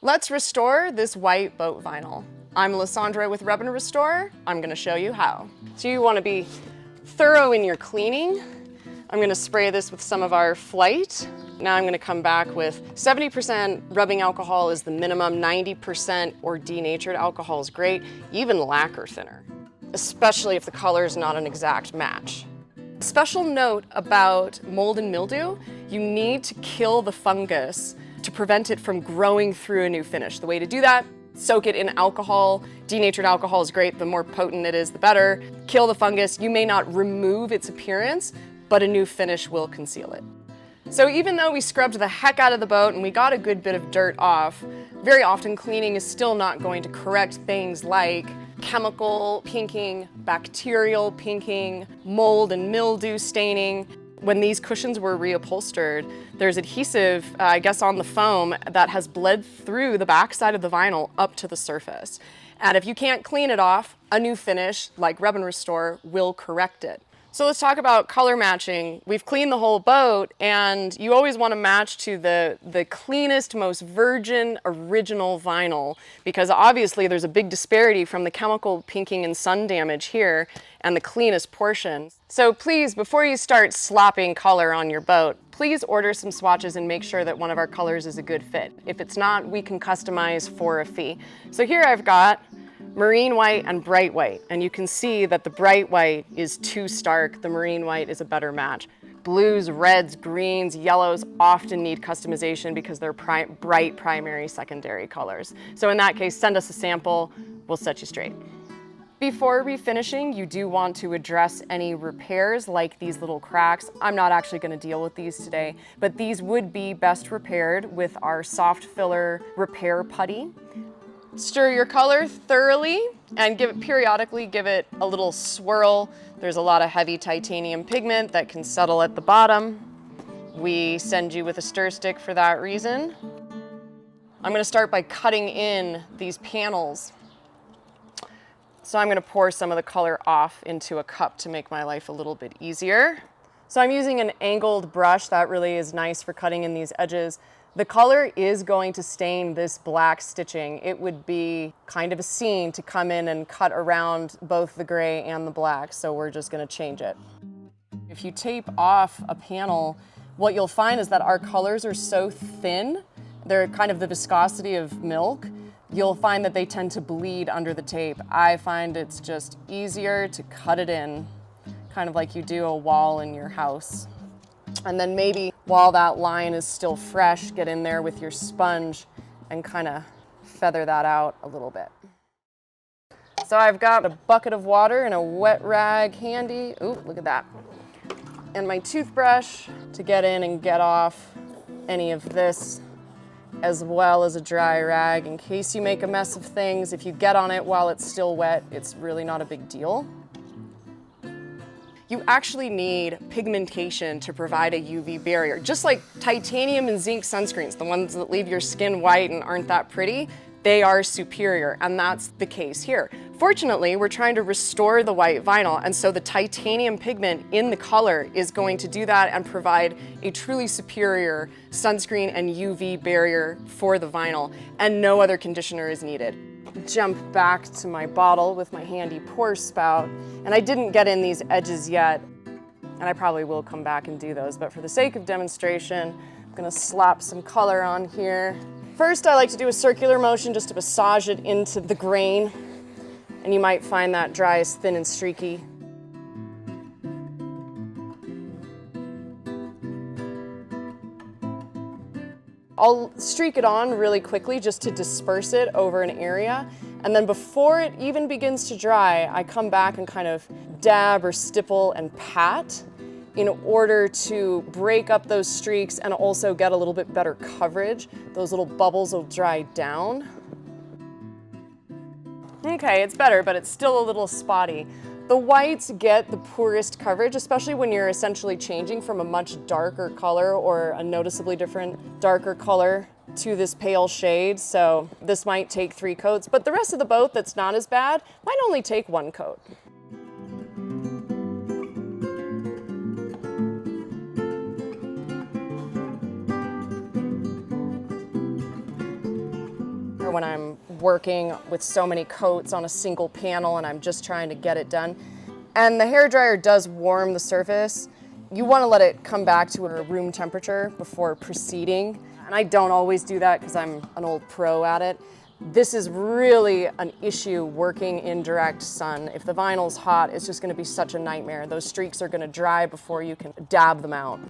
Let's restore this white boat vinyl. I'm Lysandra with Rub and Restore. I'm gonna show you how. So you wanna be thorough in your cleaning. I'm gonna spray this with some of our Flight. Now I'm gonna come back with 70% rubbing alcohol is the minimum, 90% or denatured alcohol is great, even lacquer thinner, especially if the color is not an exact match. Special note about mold and mildew, you need to kill the fungus to prevent it from growing through a new finish. The way to do that, soak it in alcohol. Denatured alcohol is great, the more potent it is, the better. Kill the fungus. You may not remove its appearance, but a new finish will conceal it. So even though we scrubbed the heck out of the boat and we got a good bit of dirt off, very often cleaning is still not going to correct things like chemical pinking, bacterial pinking, mold and mildew staining. When these cushions were reupholstered, there's adhesive, I guess on the foam, that has bled through the backside of the vinyl up to the surface. And if you can't clean it off, a new finish, like Rub and Restore, will correct it. So let's talk about color matching. We've cleaned the whole boat, and you always want to match to the cleanest, most virgin, original vinyl, because obviously there's a big disparity from the chemical pinking and sun damage here and the cleanest portion. So please, before you start slapping color on your boat, please order some swatches and make sure that one of our colors is a good fit. If it's not, we can customize for a fee. So here I've got marine white and bright white, and you can see that the bright white is too stark, the marine white is a better match. Blues, reds, greens, yellows often need customization because they're bright primary, secondary colors. So in that case, send us a sample, we'll set you straight. Before refinishing, you do want to address any repairs like these little cracks. I'm not actually going to deal with these today, but these would be best repaired with our soft filler repair putty. Stir your color thoroughly and periodically give it a little swirl. There's a lot of heavy titanium pigment that can settle at the bottom. We send you with a stir stick for that reason. I'm going to start by cutting in these panels. So I'm going to pour some of the color off into a cup to make my life a little bit easier. So I'm using an angled brush. That really is nice for cutting in these edges. The color is going to stain this black stitching. It would be kind of a scene to come in and cut around both the gray and the black, so we're just going to change it. If you tape off a panel, what you'll find is that our colors are so thin, they're kind of the viscosity of milk, you'll find that they tend to bleed under the tape. I find it's just easier to cut it in, kind of like you do a wall in your house. And then maybe while that line is still fresh, get in there with your sponge and kind of feather that out a little bit. So I've got a bucket of water and a wet rag handy. Ooh, look at that. And my toothbrush to get in and get off any of this, as well as a dry rag in case you make a mess of things. If you get on it while it's still wet, it's really not a big deal. You actually need pigmentation to provide a UV barrier. Just like titanium and zinc sunscreens, the ones that leave your skin white and aren't that pretty, they are superior, and that's the case here. Fortunately, we're trying to restore the white vinyl, and so the titanium pigment in the color is going to do that and provide a truly superior sunscreen and UV barrier for the vinyl, and no other conditioner is needed. Jump back to my bottle with my handy pour spout, and I didn't get in these edges yet, and I probably will come back and do those, but for the sake of demonstration, I'm gonna slap some color on here. First, I like to do a circular motion just to massage it into the grain, and you might find that dry as thin and streaky. I'll streak it on really quickly just to disperse it over an area. And then before it even begins to dry, I come back and kind of dab or stipple and pat in order to break up those streaks and also get a little bit better coverage. Those little bubbles will dry down. Okay, it's better, but it's still a little spotty. The whites get the poorest coverage, especially when you're essentially changing from a much darker color or a noticeably different darker color to this pale shade. So this might take 3 coats, but the rest of the boat that's not as bad might only take 1 coat. When I'm working with so many coats on a single panel and I'm just trying to get it done. And the hairdryer does warm the surface. You want to let it come back to a room temperature before proceeding. And I don't always do that because I'm an old pro at it. This is really an issue working in direct sun. If the vinyl's hot, it's just going to be such a nightmare. Those streaks are going to dry before you can dab them out.